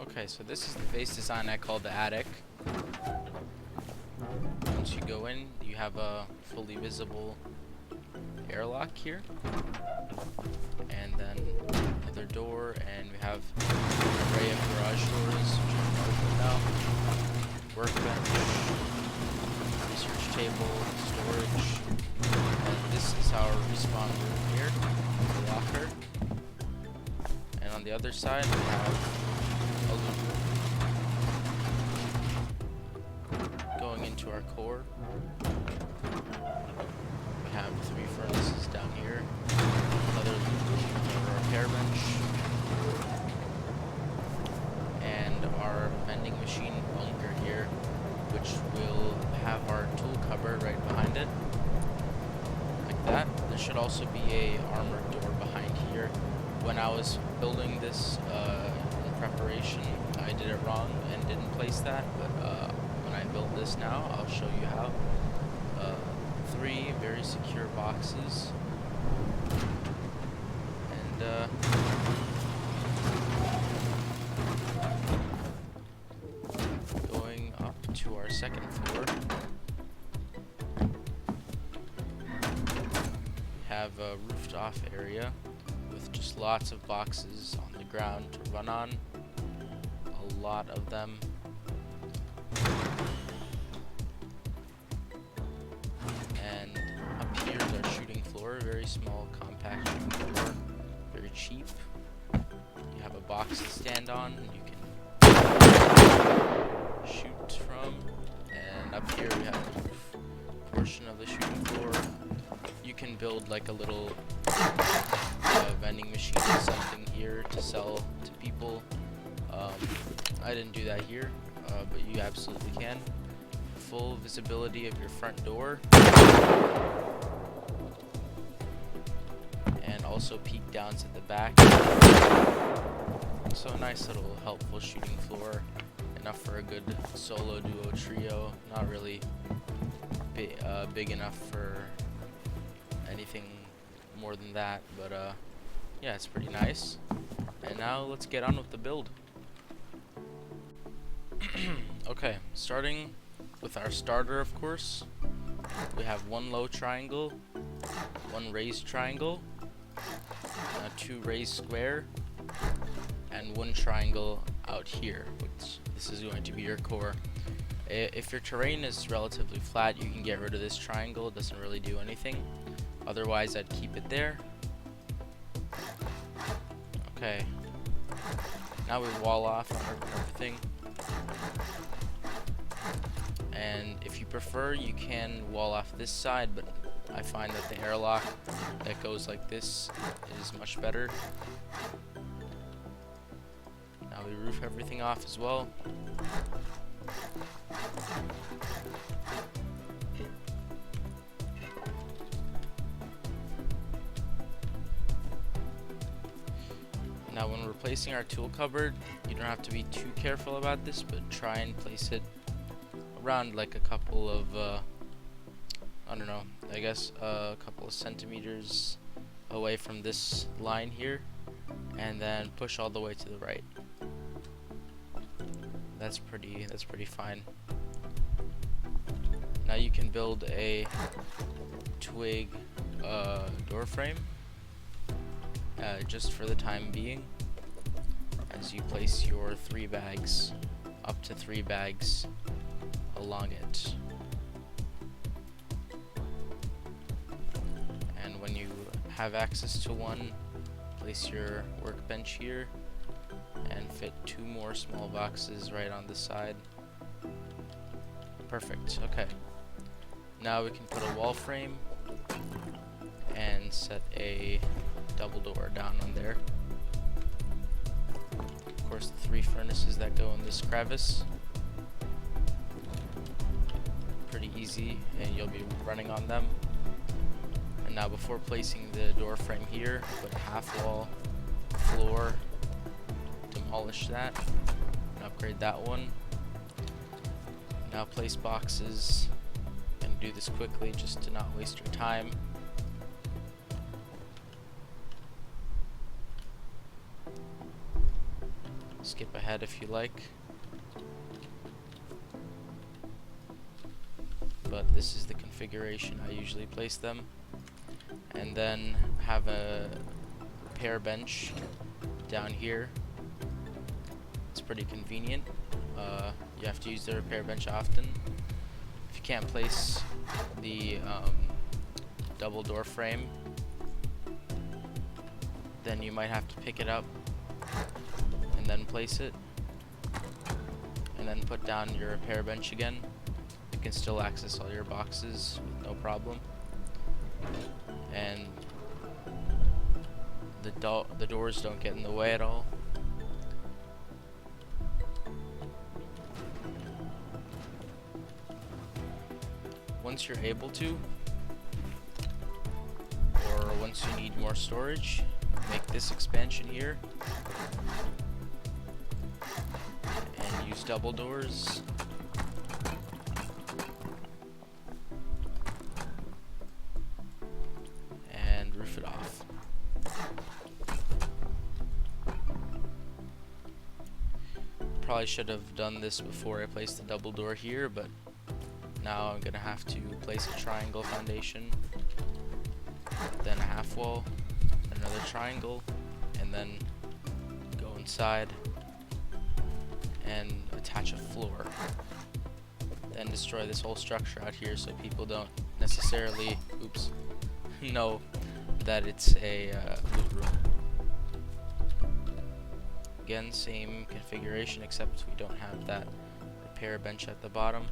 Okay, so this is the base design I call the attic. Once you go in, you have a fully visible airlock here. And then another door, and we have an array of garage doors, which are open now. Workbench, research table, storage. And this is our respawn room here, the locker. And on the other side, we have a loot room going into our core. We have 3 furnaces down here, another loot room, another repair bench, and our vending machine bunker here, which will have our tool cupboard right behind it, like that. There should also be a armored door behind here. When I was building this in preparation, I did it wrong and didn't place that, but when I build this now, I'll show you how. 3 very secure boxes, and going up to our second floor, we have a roofed off area with just lots of boxes on the ground to run on, a lot of them. And up here is our shooting floor, very small, compact shooting floor, very cheap. You have a box to stand on, you can shoot from. And up here we have the roof portion of the shooting floor. You can build like a little vending machine or something here to sell to people. I didn't do that here, but you absolutely can. Full visibility of your front door, and also peek down to the back. So a nice little helpful shooting floor, enough for a good solo, duo, trio. Not really big enough for anything more than that, but yeah, it's pretty nice. And now let's get on with the build. Okay, starting with our starter, of course, we have 1 low triangle, 1 raised triangle, 2 raised square, and 1 triangle out here, which this is going to be your core. If your terrain is relatively flat, you can get rid of this triangle. It doesn't really do anything. Otherwise, I'd keep it there. Okay, now we wall off everything. And if you prefer, you can wall off this side, but I find that the airlock that goes like this is much better. Now we roof everything off as well. Now when we're placing our tool cupboard, you don't have to be too careful about this, but try and place it around like a couple of, I don't know, I guess a couple of centimeters away from this line here, and then push all the way to the right. That's pretty fine. Now you can build a twig door frame just for the time being, as you place your 3 bags, up to 3 bags along it. And when you have access to one, place your workbench here and fit 2 more small boxes right on the side. Perfect. Okay, now we can put a wall frame and set a double door down on there. Of course, the 3 furnaces that go in this crevice. Pretty easy, and you'll be running on them. And now before placing the door frame here, put half wall, floor, demolish that, and upgrade that one. Now place boxes, and do this quickly just to not waste your time. skip ahead if you like. But this is the configuration I usually place them. And then have a repair bench down here. It's pretty convenient. You have to use the repair bench often. If you can't place the double door frame, then you might have to pick it up and then place it, and then put down your repair bench again. You can still access all your boxes with no problem. And the doors don't get in the way at all. Once you're able to, or once you need more storage, make this expansion here and use double doors. And roof it off. Probably should have done this before I placed the double door here, but now I'm gonna have to place a triangle foundation, then a half wall, another triangle, and then go inside and attach a floor. Then destroy this whole structure out here so people don't necessarily, know that it's a loot room. Again, same configuration except we don't have that repair bench at the bottom.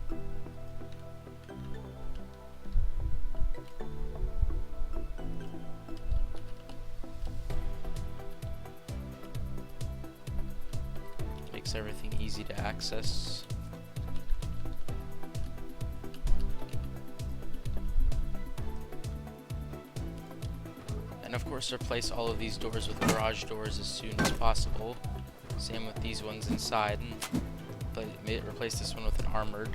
Makes everything easy to access. And of course replace all of these doors with garage doors as soon as possible. Same with these ones inside. And replace this one with an armored.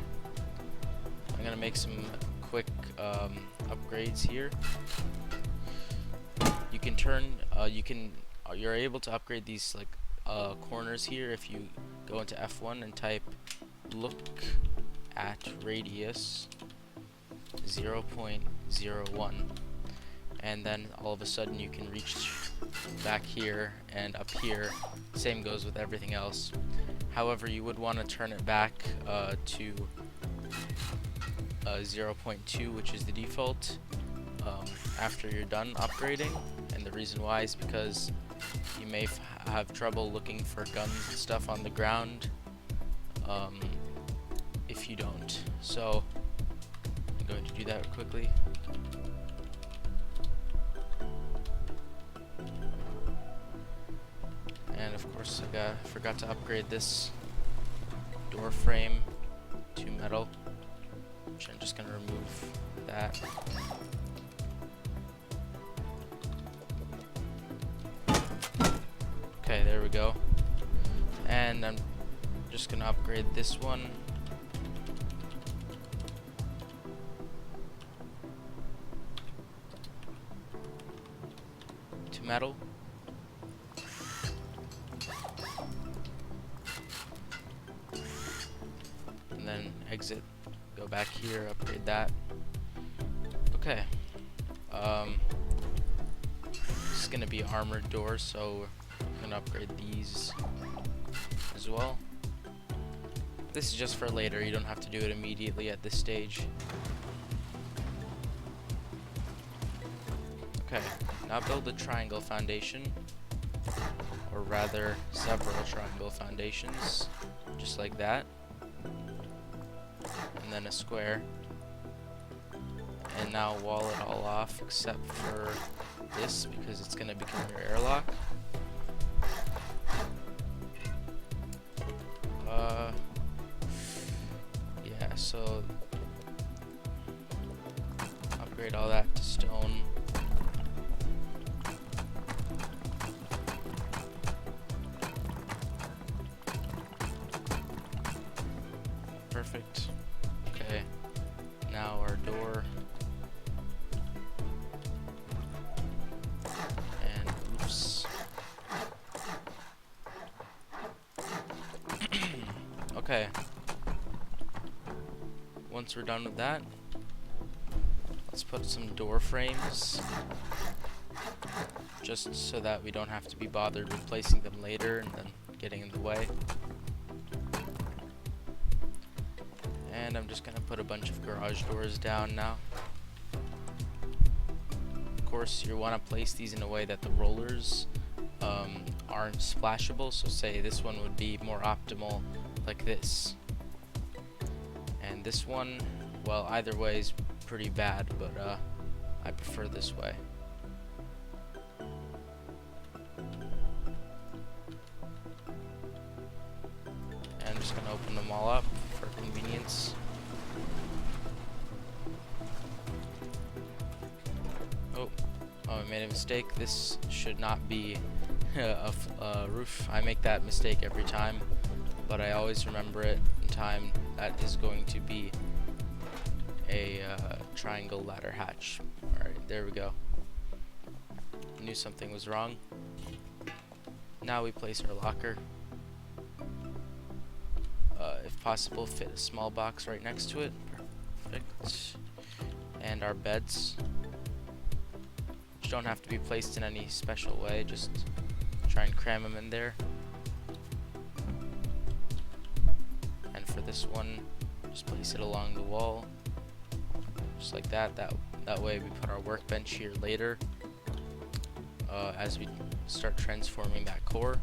I'm gonna make some quick upgrades here. You can you're able to upgrade these like corners here if you go into F1 and type look at radius 0.01, and then all of a sudden you can reach back here and up here. Same goes with everything else. However, you would want to turn it back to 0.2, which is the default, after you're done upgrading. And the reason why is because you may have trouble looking for guns and stuff on the ground if you don't. So I'm going to do that quickly. And of course I forgot to upgrade this door frame to metal, which I'm just going to remove that. Okay, there we go. And I'm just going to upgrade this one to metal. And then exit, go back here, upgrade that. Okay. This is going to be armored doors, so I'm going to upgrade these as well. This is just for later, you don't have to do it immediately at this stage. Okay, now build a triangle foundation, or rather several triangle foundations, just like that. And then a square. And now wall it all off except for this, because it's going to become your airlock. Yeah, so upgrade all that to stone. Perfect. Okay, now our door and roofs. Okay. Once we're done with that, let's put some door frames, just so that we don't have to be bothered replacing them later and then getting in the way. And I'm just gonna put a bunch of garage doors down now. Of course, you want to place these in a way that the rollers aren't splashable. So say this one would be more optimal like this. And this one, well, either way is pretty bad, but I prefer this way. And I'm just gonna open them all up for convenience. Oh, I made a mistake. This should not be a roof. I make that mistake every time, but I always remember it in time. That is going to be a triangle ladder hatch. Alright, there we go. Knew something was wrong. Now we place our locker. If possible, fit a small box right next to it. Perfect. And our beds, which don't have to be placed in any special way, just try and cram them in there. And for this one, just place it along the wall, just like that. That way we put our workbench here later, as we start transforming that core.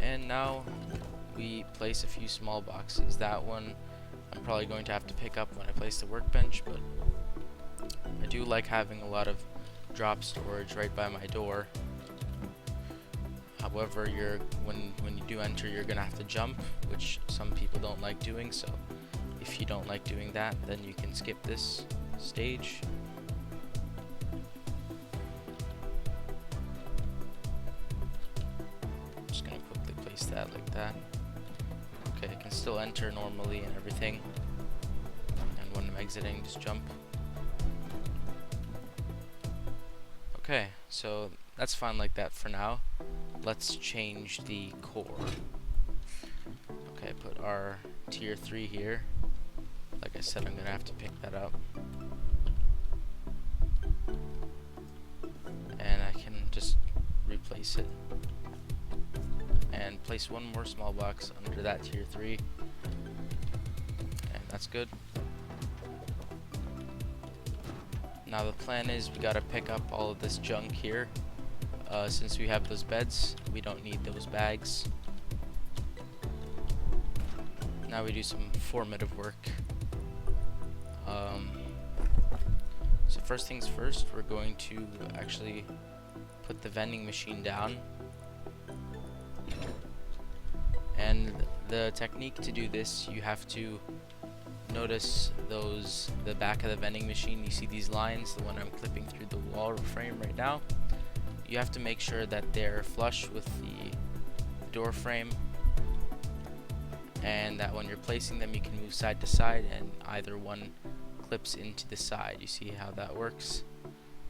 And now we place a few small boxes. That one I'm probably going to have to pick up when I place the workbench, but I do like having a lot of drop storage right by my door. However, when you do enter, you're gonna have to jump, which some people don't like doing. So if you don't like doing that, then you can skip this stage. Just gonna quickly place that like that. Okay, I can still enter normally and everything. And when I'm exiting, just jump. Okay, so that's fine like that for now. Let's change the core. Okay, put our tier 3 here. Like I said, I'm gonna have to pick that up. And I can just replace it. And place one more small box under that tier 3. And that's good. Now the plan is we gotta pick up all of this junk here. Since we have those beds, we don't need those bags. Now we do some formative work. So first things first, we're going to actually put the vending machine down. And the technique to do this, you have to notice the back of the vending machine. You see these lines, the one I'm clipping through the wall frame right now. You have to make sure that they're flush with the door frame, and that when you're placing them, you can move side to side and either one clips into the side. You see how that works?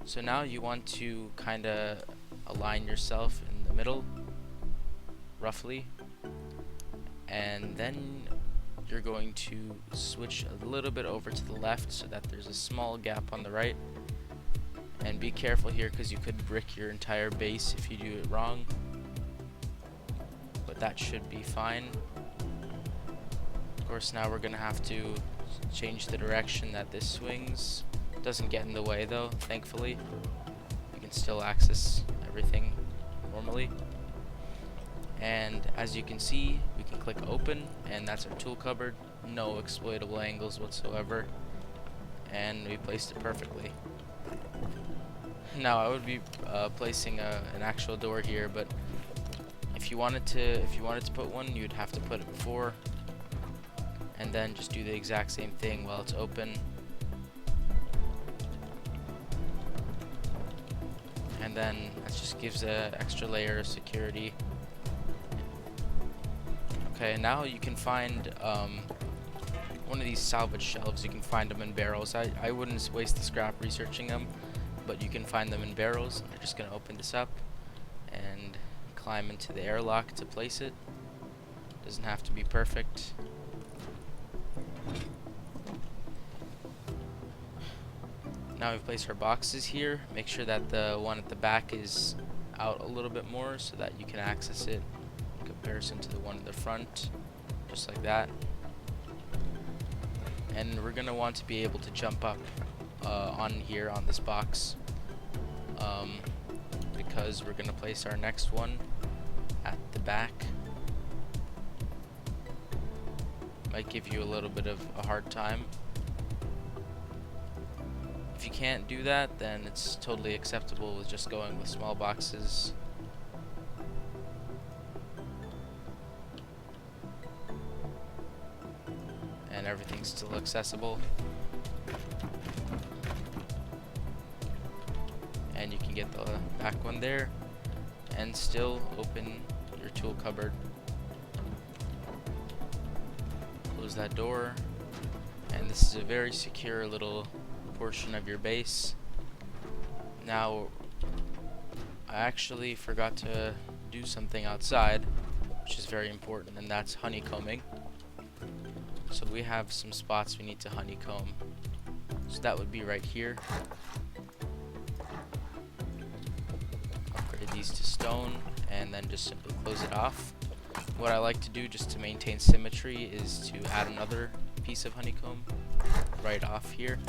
So now you want to kind of align yourself in the middle, roughly, and then you're going to switch a little bit over to the left so that there's a small gap on the right. And be careful here, because you could brick your entire base if you do it wrong, but that should be fine. Of course, now we're gonna have to change the direction that this swings. Doesn't get in the way though, thankfully. You can still access everything normally. And as you can see, we can click open, and that's our tool cupboard. No exploitable angles whatsoever, and we placed it perfectly. Now I would be placing an actual door here, but if you wanted to put one, you'd have to put it before, and then just do the exact same thing while it's open. And then that just gives an extra layer of security. Okay, now you can find one of these salvage shelves. You can find them in barrels. I wouldn't waste the scrap researching them, but you can find them in barrels. I'm just gonna open this up and climb into the airlock to place it. Doesn't have to be perfect. Now we've placed our boxes here. Make sure that the one at the back is out a little bit more so that you can access it in comparison to the one in the front, just like that. And we're gonna want to be able to jump up on here on this box, because we're gonna place our next one at the back. Might give you a little bit of a hard time. If you can't do that, then it's totally acceptable with just going with small boxes. And everything's still accessible. And you can get the back one there and still open your tool cupboard. Close that door, and this is a very secure little portion of your base. Now, I actually forgot to do something outside, which is very important, and that's honeycombing. So we have some spots we need to honeycomb. So that would be right here. Upgrade these to stone, and then just simply close it off. What I like to do just to maintain symmetry is to add another piece of honeycomb right off here.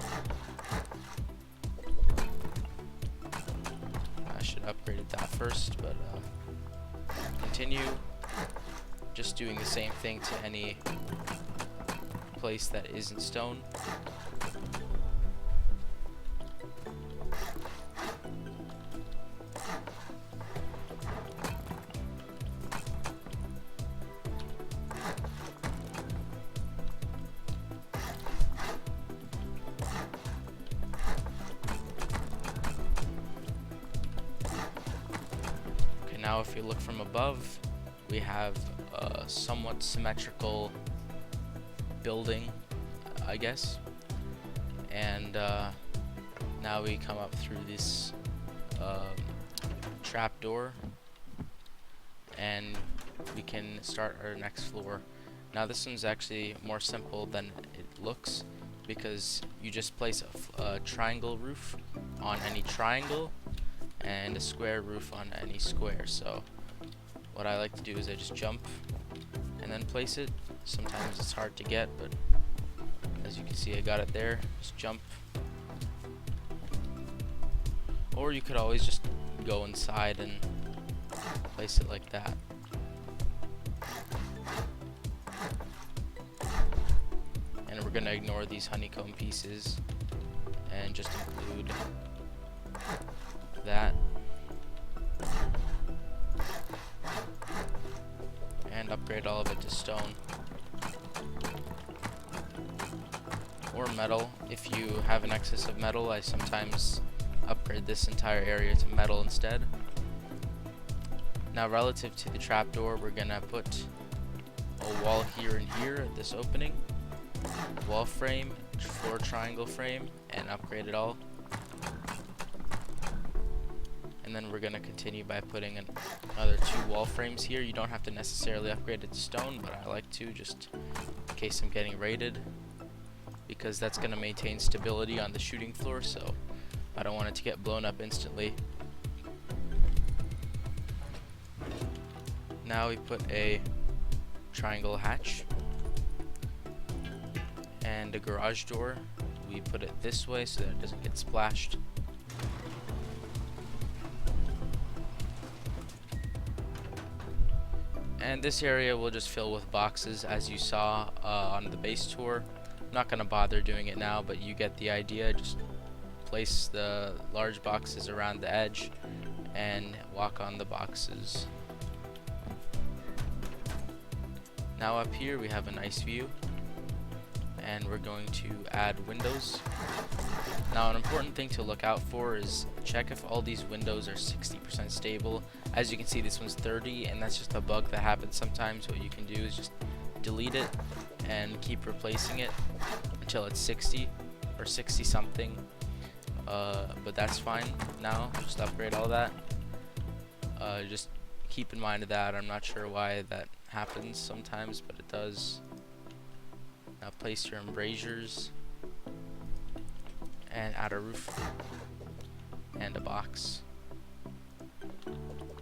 I should have upgraded that first, but continue. Just doing the same thing to any place that isn't stone. Now if you look from above, we have a somewhat symmetrical building, I guess. And now we come up through this trap door, and we can start our next floor. Now this one's actually more simple than it looks, because you just place a triangle roof on any triangle and a square roof on any square. So what I like to do is I just jump and then place it. Sometimes it's hard to get, but as you can see, I got it there. Just jump. Or you could always just go inside and place it like that. And we're gonna ignore these honeycomb pieces and just include that, and upgrade all of it to stone or metal. If you have an excess of metal, I sometimes upgrade this entire area to metal instead. Now relative to the trapdoor, we're gonna put a wall here and here at this opening, wall frame, floor triangle frame, and upgrade it all. And then we're going to continue by putting another 2 wall frames here. You don't have to necessarily upgrade it to stone, but I like to, just in case I'm getting raided, because that's going to maintain stability on the shooting floor, so I don't want it to get blown up instantly. Now we put a triangle hatch and a garage door. We put it this way so that it doesn't get splashed. And this area will just fill with boxes, as you saw on the base tour. I'm not going to bother doing it now, but you get the idea. Just place the large boxes around the edge and walk on the boxes. Now up here we have a nice view, and we're going to add windows. Now an important thing to look out for is check if all these windows are 60% stable. As you can see, this one's 30, and that's just a bug that happens sometimes. What you can do is just delete it and keep replacing it until it's 60 or 60 something. But that's fine now. Just upgrade all that. Just keep in mind that. I'm not sure why that happens sometimes, but it does. Now place your embrasures and add a roof and a box.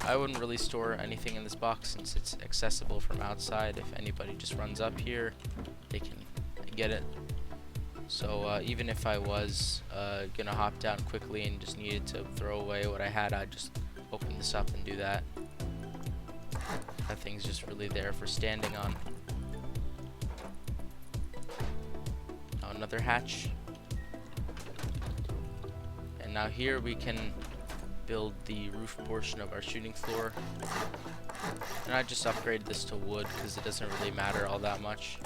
I wouldn't really store anything in this box since it's accessible from outside. If anybody just runs up here, they can get it. So even if I was gonna hop down quickly and just needed to throw away what I had, I'd just open this up and do that. That thing's just really there for standing on. Now another hatch. And now here we can build the roof portion of our shooting floor. And I just upgraded this to wood because it doesn't really matter all that much.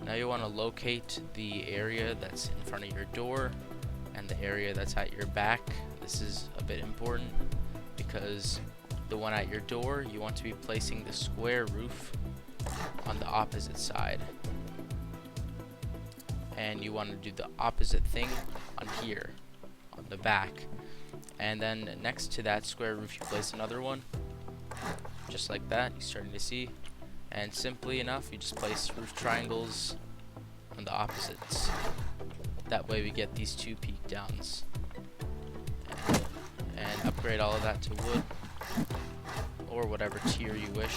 Now you want to locate the area that's in front of your door and the area that's at your back. This is a bit important because the one at your door, you want to be placing the square roof on the opposite side. And you want to do the opposite thing on here, on the back. And then next to that square roof, you place another one, just like that. You're starting to see. And simply enough, you just place roof triangles on the opposites. That way we get these two peak downs. And upgrade all of that to wood, or whatever tier you wish.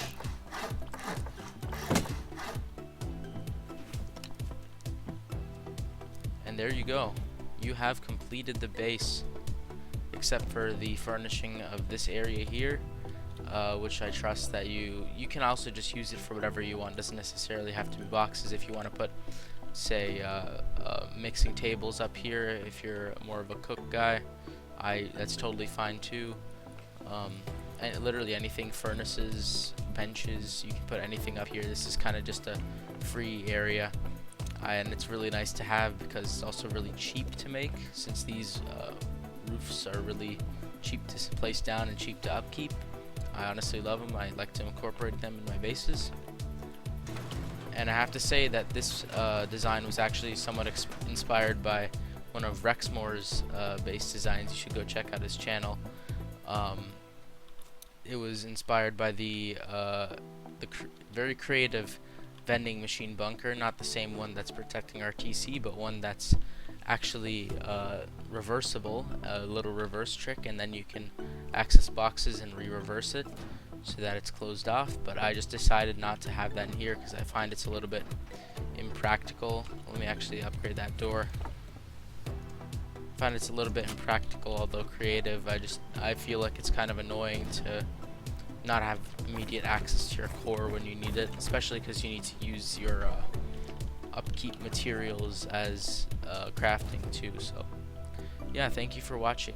And there you go. You have completed the base, except for the furnishing of this area here. Which I trust that you can also just use it for whatever you want. It doesn't necessarily have to be boxes. If you want to put, say, mixing tables up here, if you're more of a cook guy, that's totally fine too. And literally anything, furnaces, benches, you can put anything up here. This is kind of just a free area, and it's really nice to have because it's also really cheap to make, since these roofs are really cheap to place down and cheap to upkeep. I honestly love them. I like to incorporate them in my bases. And I have to say that this design was actually somewhat inspired by one of Rexmore's base designs. You should go check out his channel. It was inspired by the very creative vending machine bunker, not the same one that's protecting our TC, but one that's actually reversible, a little reverse trick, and then you can access boxes and re-reverse it so that it's closed off. But I just decided not to have that in here because I find it's a little bit impractical. Let me actually upgrade that door. I find it's a little bit impractical, although creative. I feel like it's kind of annoying to not have immediate access to your core when you need it, especially because you need to use your upkeep materials as crafting too. So yeah, thank you for watching.